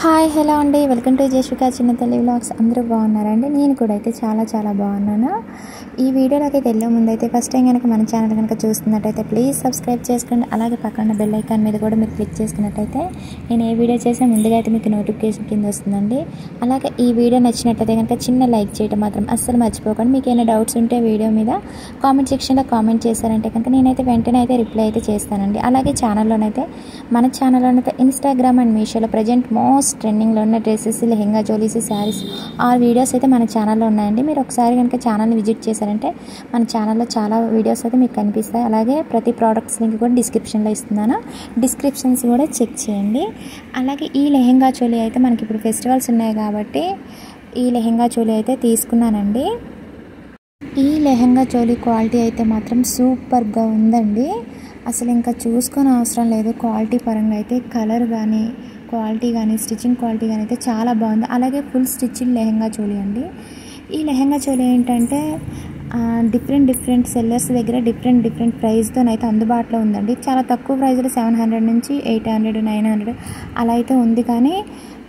Hi hello అండి, welcome to జేషికా చిన్న తల్లి వ్లాగ్స్. అందరూ బాగున్నారండి? నేను కూడా అయితే చాలా బాగున్నాను. ఈ వీడియోలోకి అయితే వెళ్ళే ముందు అయితే ఫస్ట్ టైం కనుక మన ఛానల్ కనుక చూస్తున్నట్టయితే ప్లీజ్ సబ్స్క్రైబ్ చేసుకోండి. అలాగే పక్కన బెల్ ఐకాన్ మీద కూడా మీరు క్లిక్ చేసుకున్నట్టయితే నేను ఏ వీడియో చేసినా ముందుగా అయితే మీకు నోటిఫికేషన్ కింద వస్తుందండి. అలాగే ఈ వీడియో నచ్చినట్టయితే కనుక చిన్న లైక్ చేయడం మాత్రం అస్సలు మర్చిపోకండి. మీకు ఏమైనా డౌట్స్ ఉంటే వీడియో మీద కామెంట్ సెక్షన్లో కామెంట్ చేశారంటే కనుక నేనైతే వెంటనే అయితే రిప్లై అయితే చేస్తానండి. అలాగే మన ఛానల్లోనైతే ఇన్స్టాగ్రామ్ అండ్ మీషోలో ప్రజెంట్ మోస్ట్ ట్రెండింగ్లో ఉన్న డ్రెస్సెస్, లెహెంగా, జోలీస్, శారీస్ ఆ వీడియోస్ అయితే మన ఛానల్లో ఉన్నాయండి. మీరు ఒకసారి కనుక ఛానల్ని విజిట్ చేశారంటే మన ఛానల్లో చాలా వీడియోస్ అయితే మీకు కనిపిస్తాయి. అలాగే ప్రతి ప్రోడక్ట్స్ లింక్ కూడా డిస్క్రిప్షన్లో ఇస్తున్నాను, డిస్క్రిప్షన్స్ కూడా చెక్ చేయండి. అలాగే ఈ లెహెంగా చోలీ అయితే మనకి ఇప్పుడు ఫెస్టివల్స్ ఉన్నాయి కాబట్టి ఈ లెహెంగా చోలీ అయితే తీసుకున్నానండి. ఈ లెహెంగా చోలీ క్వాలిటీ అయితే మాత్రం సూపర్గా ఉందండి. అసలు ఇంకా చూసుకొని అవసరం లేదు. క్వాలిటీ పరంగా అయితే కలర్ కానీ, క్వాలిటీ కానీ, స్టిచ్చింగ్ క్వాలిటీ కానీ అయితే చాలా బాగుంది. అలాగే ఫుల్ స్టిచ్చింగ్ లెహెంగా చోలీ అండి. ఈ లెహెంగా చోలీ ఏంటంటే డిఫరెంట్ సెల్లర్స్ దగ్గర డిఫరెంట్ ప్రైస్తోనైతే అందుబాటులో ఉందండి. చాలా తక్కువ ప్రైస్లో 700 నుంచి 800, 900 అలా అయితే ఉంది. కానీ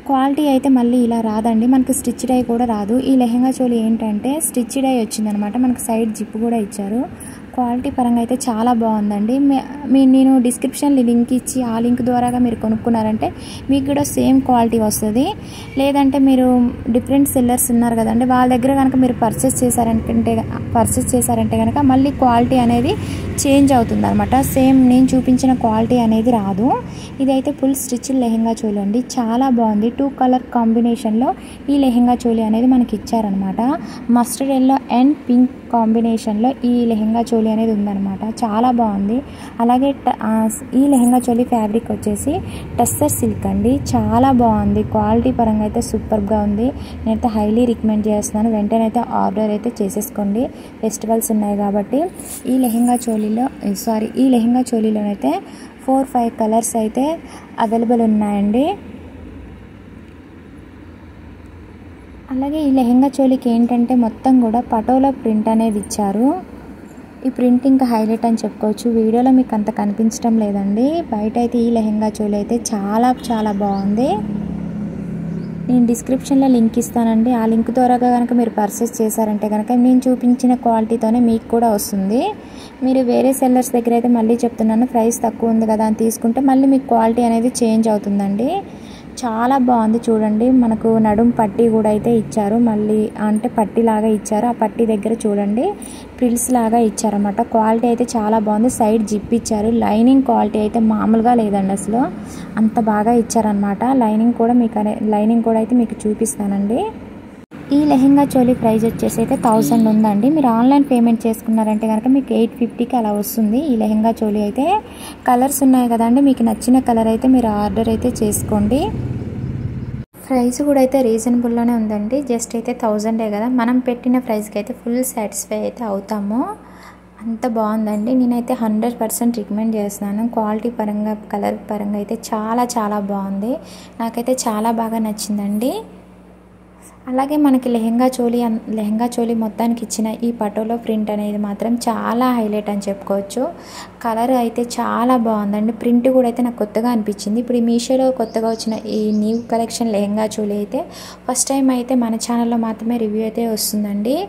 క్వాలిటీ అయితే మళ్ళీ ఇలా రాదండి. మనకు స్టిచ్ డై కూడా రాదు. ఈ లెహెంగా చోలీ ఏంటంటే స్టిచ్ డై వచ్చిందనమాట. మనకు సైడ్ జిప్ కూడా ఇచ్చారు. క్వాలిటీ పరంగా అయితే చాలా బాగుందండి. నేను డిస్క్రిప్షన్ లింక్ ఇచ్చి ఆ లింక్ ద్వారాగా మీరు కొనుక్కున్నారంటే మీకు కూడా సేమ్ క్వాలిటీ వస్తుంది. లేదంటే మీరు డిఫరెంట్ సెల్లర్స్ ఉన్నారు కదండి, వాళ్ళ దగ్గర కనుక మీరు పర్చేస్ చేశారంటే కనుక మళ్ళీ క్వాలిటీ అనేది చేంజ్ అవుతుంది అనమాట. సేమ్ నేను చూపించిన క్వాలిటీ అనేది రాదు. ఇదైతే ఫుల్ స్టిచ్ లెహెంగా చోలీ అండి. చాలా బాగుంది. 2 కలర్ కాంబినేషన్లో ఈ లెహెంగా చోలీ అనేది మనకి ఇచ్చారనమాట. మస్టర్డ్ ఎల్లో అండ్ పింక్ కాంబినేషన్లో ఈ లెహెంగా చోలీ అనేది ఉందన్నమాట. చాలా బాగుంది. అలాగే ఈ లెహెంగా చోలీ ఫ్యాబ్రిక్ వచ్చేసి టస్సర్ సిల్క్ అండి. చాలా బాగుంది. క్వాలిటీ పరంగా అయితే సూపర్గా ఉంది. నేనైతే హైలీ రికమెండ్ చేస్తున్నాను. వెంటనే అయితే ఆర్డర్ అయితే చేసేసుకోండి. ఫెస్టివల్స్ ఉన్నాయి కాబట్టి ఈ లెహెంగా చోలీలోనైతే 4-5 కలర్స్ అయితే అవైలబుల్ ఉన్నాయండి. అలాగే ఈ లెహెంగా చోలీకి ఏంటంటే మొత్తం కూడా పటోలా ప్రింట్ అనేది ఇచ్చారు. ఈ ప్రింట్ ఇంకా హైలైట్ అని చెప్పుకోవచ్చు. వీడియోలో మీకు అంత కనిపించడం లేదండి. బయట అయితే ఈ లెహెంగా చోలీ అయితే చాలా బాగుంది. నేను డిస్క్రిప్షన్లో లింక్ ఇస్తానండి. ఆ లింక్ ద్వారా కనుక మీరు పర్చేస్ చేశారంటే కనుక నేను చూపించిన క్వాలిటీతోనే మీకు కూడా వస్తుంది. మీరు వేరే సెల్లర్స్ దగ్గర అయితే మళ్ళీ చెప్తున్నాను, ప్రైస్ తక్కువ ఉంది కదా అని తీసుకుంటే మళ్ళీ మీకు క్వాలిటీ అనేది చేంజ్ అవుతుందండి. చాలా బాగుంది. చూడండి, మనకు నడుం పట్టీ కూడా అయితే ఇచ్చారు. మళ్ళీ అంటే పట్టీ లాగా ఇచ్చారు. ఆ పట్టీ దగ్గర చూడండి ఫ్రిల్స్ లాగా ఇచ్చారన్నమాట. క్వాలిటీ అయితే చాలా బాగుంది. సైడ్ జిప్ ఇచ్చారు. లైనింగ్ క్వాలిటీ అయితే మామూలుగా లేదండి, అసలు అంత బాగా ఇచ్చారనమాట. లైనింగ్ కూడా అయితే మీకు చూపిస్తానండి. ఈ లెహెంగా చోలీ ప్రైస్ వచ్చేసి అయితే 1000 ఉందండి. మీరు ఆన్లైన్ పేమెంట్ చేసుకున్నారంటే కనుక మీకు 850కి అలా వస్తుంది. ఈ లెహెంగా చోలీ అయితే కలర్స్ ఉన్నాయి కదండి, మీకు నచ్చిన కలర్ అయితే మీరు ఆర్డర్ అయితే చేసుకోండి. ప్రైస్ కూడా అయితే రీజనబుల్లోనే ఉందండి. జస్ట్ అయితే 1000 కదా, మనం పెట్టిన ప్రైస్కి అయితే ఫుల్ సాటిస్ఫై అయితే అవుతాము. అంత బాగుందండి. నేనైతే 100% రికమెండ్ చేస్తున్నాను. క్వాలిటీ పరంగా, కలర్ పరంగా అయితే చాలా బాగుంది. నాకైతే చాలా బాగా నచ్చిందండి. అలాగే మనకి లెహెంగా చోలీ మొత్తానికి ఇచ్చిన ఈ పటోలా ప్రింట్ అనేది మాత్రం చాలా హైలైట్ అని చెప్పుకోవచ్చు. కలర్ అయితే చాలా బాగుందండి. ప్రింట్ కూడా అయితే నాకు కొత్తగా అనిపించింది. ఇప్పుడు ఈ మీషోలో కొత్తగా వచ్చిన ఈ న్యూ కలెక్షన్ లెహెంగా చోలీ అయితే ఫస్ట్ టైం అయితే మన ఛానల్లో మాత్రమే రివ్యూ అయితే వస్తుందండి.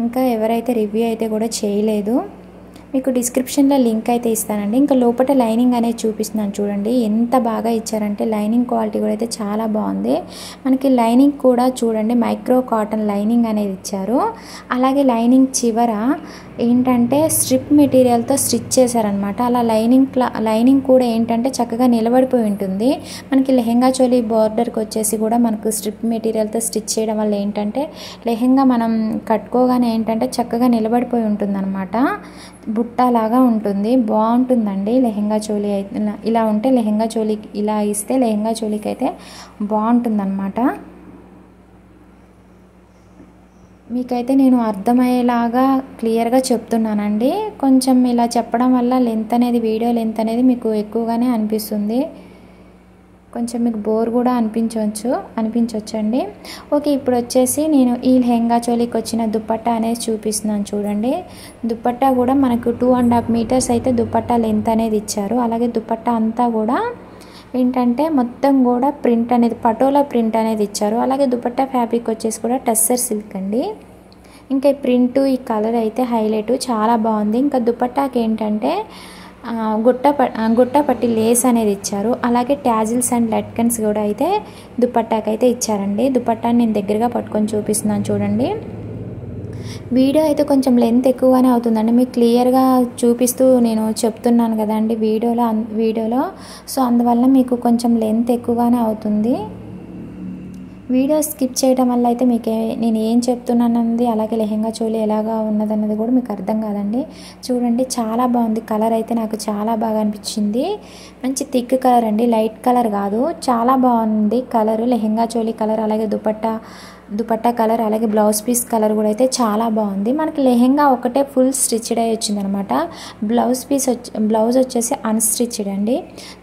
ఇంకా ఎవరైతే రివ్యూ అయితే కూడా చేయలేదు, మీకు డిస్క్రిప్షన్లో లింక్ అయితే ఇస్తానండి. ఇంకా లోపల లైనింగ్ అనేది చూపిస్తున్నాను చూడండి. ఎంత బాగా ఇచ్చారంటే లైనింగ్ క్వాలిటీ కూడా అయితే చాలా బాగుంది. మనకి లైనింగ్ కూడా చూడండి మైక్రో కాటన్ లైనింగ్ అనేది ఇచ్చారు. అలాగే లైనింగ్ చివర ఏంటంటే స్ట్రిప్ మెటీరియల్తో స్టిచ్ చేశారనమాట. అలా లైనింగ్ కూడా ఏంటంటే చక్కగా నిలబడిపోయి ఉంటుంది. మనకి లెహెంగా చోలీ బార్డర్కి వచ్చేసి కూడా మనకు స్ట్రిప్ మెటీరియల్తో స్టిచ్ చేయడం వల్ల ఏంటంటే లెహెంగా మనం కట్టుకోగానే ఏంటంటే చక్కగా నిలబడిపోయి ఉంటుందన్నమాట. బుట్టలాగా ఉంటుంది. బాగుంటుందండి లెహెంగా చోలీ అయితే. ఇలా ఉంటే లెహెంగా చోలీకి, ఇలా ఇస్తే లెహెంగా చోలీకి అయితే బాగుంటుందన్నమాట. మీకైతే నేను అర్థమయ్యేలాగా క్లియర్గా చెప్తున్నానండి. కొంచెం ఇలా చెప్పడం వల్ల వీడియో లెంత్ అనేది మీకు ఎక్కువగానే అనిపిస్తుంది. కొంచెం మీకు బోర్ కూడా అనిపించవచ్చండి. ఓకే, ఇప్పుడు వచ్చేసి నేను ఈ లెహెంగా చోలీకి వచ్చిన దుపట్టా అనేది చూపిస్తున్నాను చూడండి. దుపట్టా కూడా మనకు 2.5 మీటర్స్ అయితే దుపట్టా లెంత్ అనేది ఇచ్చారు. అలాగే దుపట్టా అంతా కూడా ఏంటంటే మొత్తం కూడా ప్రింట్ అనేది పటోలా ప్రింట్ అనేది ఇచ్చారు. అలాగే దుపట్టా ఫ్యాబ్రిక్ వచ్చేసి కూడా టస్సర్ సిల్క్ అండి. ఇంకా ఈ ప్రింట్ ఈ కలర్ అయితే హైలైట్, చాలా బాగుంది. ఇంకా దుపట్టాకి ఏంటంటే గుట్ట పట్టి లేస్ అనేది ఇచ్చారు. అలాగే ట్యాజిల్స్ అండ్ లట్కన్స్ కూడా అయితే దుపట్టాకి అయితే ఇచ్చారండి. దుపట్టాని నేను దగ్గరగా పట్టుకొని చూపిస్తున్నాను చూడండి. వీడియో అయితే కొంచెం లెంత్ ఎక్కువగానే అవుతుందండి, మీకు క్లియర్గా చూపిస్తూ నేను చెప్తున్నాను కదండి వీడియోలో. సో అందువల్ల మీకు కొంచెం లెంత్ ఎక్కువగానే అవుతుంది. వీడియో స్కిప్ చేయడం వల్ల అయితే మీకు నేను ఏం చెప్తున్నానన్నది, అలాగే లెహెంగా చోలీ ఎలాగా ఉన్నదన్నది కూడా మీకు అర్థం కాదండి. చూడండి చాలా బాగుంది. కలర్ అయితే నాకు చాలా బాగా అనిపించింది. మంచి థిక్ కలర్ అండి, లైట్ కలర్ కాదు. చాలా బాగుంది కలర్, లెహెంగా చోలీ కలర్, అలాగే దుపట్టా కలర్, అలాగే బ్లౌజ్ పీస్ కలర్ కూడా అయితే చాలా బాగుంది. మనకి లెహెంగా ఒకటే ఫుల్ స్టిచ్డ్ అయి వచ్చిందనమాట. బ్లౌజ్ వచ్చేసి అన్స్టిచ్డ్ అండి.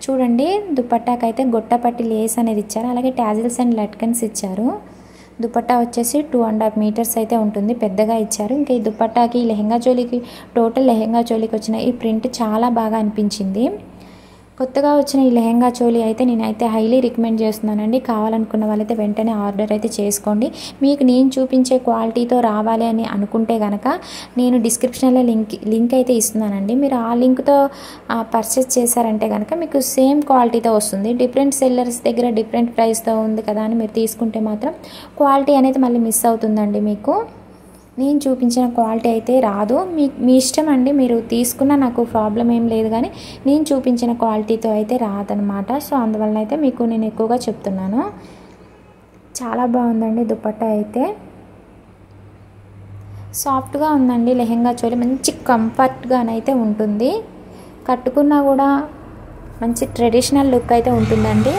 చూడండి దుపట్టాకి అయితే గొట్టపట్టి లేస్ అనేది ఇచ్చారు. అలాగే ట్యాజిల్స్ అండ్ లట్కన్స్ ఇచ్చారు. దుపట్టా వచ్చేసి 2.5 మీటర్స్ అయితే ఉంటుంది, పెద్దగా ఇచ్చారు. ఇంకా ఈ దుపట్టాకి లెహెంగా చోలీకి టోటల్ లెహెంగా చోలీకి వచ్చిన ఈ ప్రింట్ చాలా బాగా అనిపించింది. కొత్తగా వచ్చిన ఈ లెహెంగా చోలీ అయితే నేనైతే హైలీ రికమెండ్ చేస్తున్నానండి. కావాలనుకున్న వాళ్ళైతే వెంటనే ఆర్డర్ అయితే చేసుకోండి. మీకు నేను చూపించే క్వాలిటీతో రావాలి అని అనుకుంటే కనుక నేను డిస్క్రిప్షన్లో లింక్ అయితే ఇస్తున్నానండి. మీరు ఆ లింక్తో పర్చేస్ చేశారంటే కనుక మీకు సేమ్ క్వాలిటీతో వస్తుంది. డిఫరెంట్ సెల్లర్స్ దగ్గర డిఫరెంట్ ప్రైస్తో ఉంది కదా అని మీరు తీసుకుంటే మాత్రం క్వాలిటీ అనేది మళ్ళీ మిస్ అవుతుందండి. మీకు నేను చూపించిన క్వాలిటీ అయితే రాదు. మీ ఇష్టం అండి, మీరు తీసుకున్న నాకు ప్రాబ్లం ఏం లేదు, కానీ నేను చూపించిన క్వాలిటీతో అయితే రాదనమాట. సో అందువలన అయితే మీకు నేను ఎక్కువగా చెప్తున్నాను. చాలా బాగుందండి దుపట్టా అయితే, సాఫ్ట్గా ఉందండి. లెహెంగా చోలీ మంచి కంఫర్ట్గానైతే ఉంటుంది. కట్టుకున్నా కూడా మంచి ట్రెడిషనల్ లుక్ అయితే ఉంటుందండి.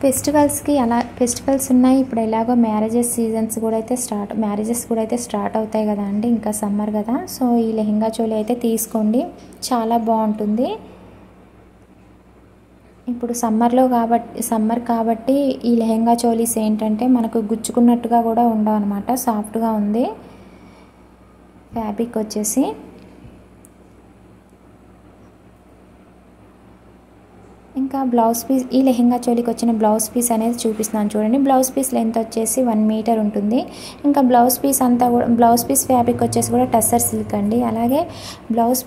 ఫెస్టివల్స్ ఉన్నాయి. ఇప్పుడు ఎలాగో మ్యారేజెస్ కూడా అయితే స్టార్ట్ అవుతాయి కదా అండి, ఇంకా సమ్మర్ కదా. సో ఈ లెహెంగా చోలీ అయితే తీసుకోండి, చాలా బాగుంటుంది. ఇప్పుడు సమ్మర్ కాబట్టి ఈ లెహెంగా చోలీస్ ఏంటంటే మనకు గుచ్చుకున్నట్టుగా కూడా ఉండవు అనమాట, సాఫ్ట్గా ఉంది ఫ్యాబ్రిక్ వచ్చేసి. ఇంకా బ్లౌజ్ పీస్, ఈ లెహెంగా చోలీకి వచ్చిన బ్లౌజ్ పీస్ అనేది చూపిస్తున్నాను చూడండి. బ్లౌజ్ పీస్ లెంత్ వచ్చేసి 1 మీటర్ ఉంటుంది. ఇంకా బ్లౌజ్ పీస్ ఫ్యాబ్రిక్ వచ్చేసి కూడా టస్సర్ సిల్క్ అండి. అలాగే బ్లౌజ్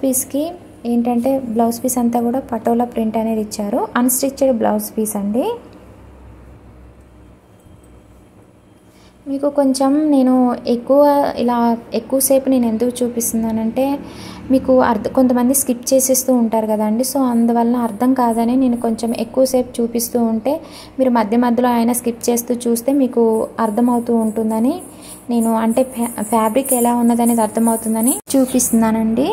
పీస్ అంతా కూడా పటోలా ప్రింట్ అనేది ఇచ్చారు. అన్స్టిచ్డ్ బ్లౌజ్ పీస్ అండి. మీకు కొంచెం నేను ఎక్కువసేపు నేను ఎందుకు చూపిస్తున్నానంటే మీకు కొంతమంది స్కిప్ చేసేస్తూ ఉంటారు కదండి. సో అందువలన అర్థం కాదని నేను కొంచెం ఎక్కువసేపు చూపిస్తూ ఉంటే మీరు మధ్యలో అయినా స్కిప్ చేస్తూ చూస్తే మీకు అర్థమవుతూ ఉంటుందని నేను, అంటే ఫ్యాబ్రిక్ ఎలా ఉన్నదనేది అర్థమవుతుందని చూపిస్తున్నానండి.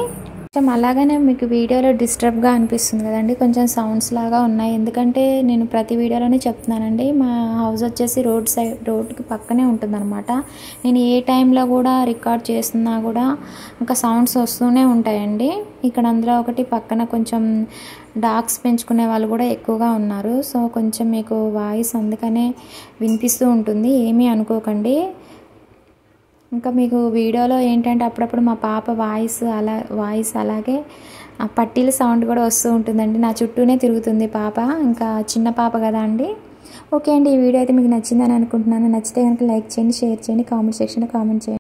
కొంచెం అలాగనే మీకు వీడియోలో డిస్టర్బ్గా అనిపిస్తుంది కదండి, కొంచెం సౌండ్స్ లాగా ఉన్నాయి. ఎందుకంటే నేను ప్రతి వీడియోలోనే చెప్తున్నానండి, మా హౌస్ వచ్చేసి రోడ్కి పక్కనే ఉంటుందన్నమాట. నేను ఏ టైంలో కూడా రికార్డ్ చేస్తున్నా కూడా ఇంకా సౌండ్స్ వస్తూనే ఉంటాయండి. ఇక్కడ అందులో ఒకటి పక్కన కొంచెం డాగ్స్ పెంచుకునే వాళ్ళు కూడా ఎక్కువగా ఉన్నారు. సో కొంచెం మీకు వాయిస్ అందుకనే వినిపిస్తూ ఉంటుంది, ఏమీ అనుకోకండి. ఇంకా మీకు వీడియోలో ఏంటంటే అప్పుడప్పుడు మా పాప వాయిస్ అలాగే ఆ పట్టీల సౌండ్ కూడా వస్తూ ఉంటుందండి. నా చుట్టూనే తిరుగుతుంది పాప, ఇంకా చిన్న పాప కదా అండి. ఓకే అండి, ఈ వీడియో అయితే మీకు నచ్చిందని అనుకుంటున్నాను. నచ్చితే కనుక లైక్ చేయండి, షేర్ చేయండి, కామెంట్ సెక్షన్లో కామెంట్ చేయండి.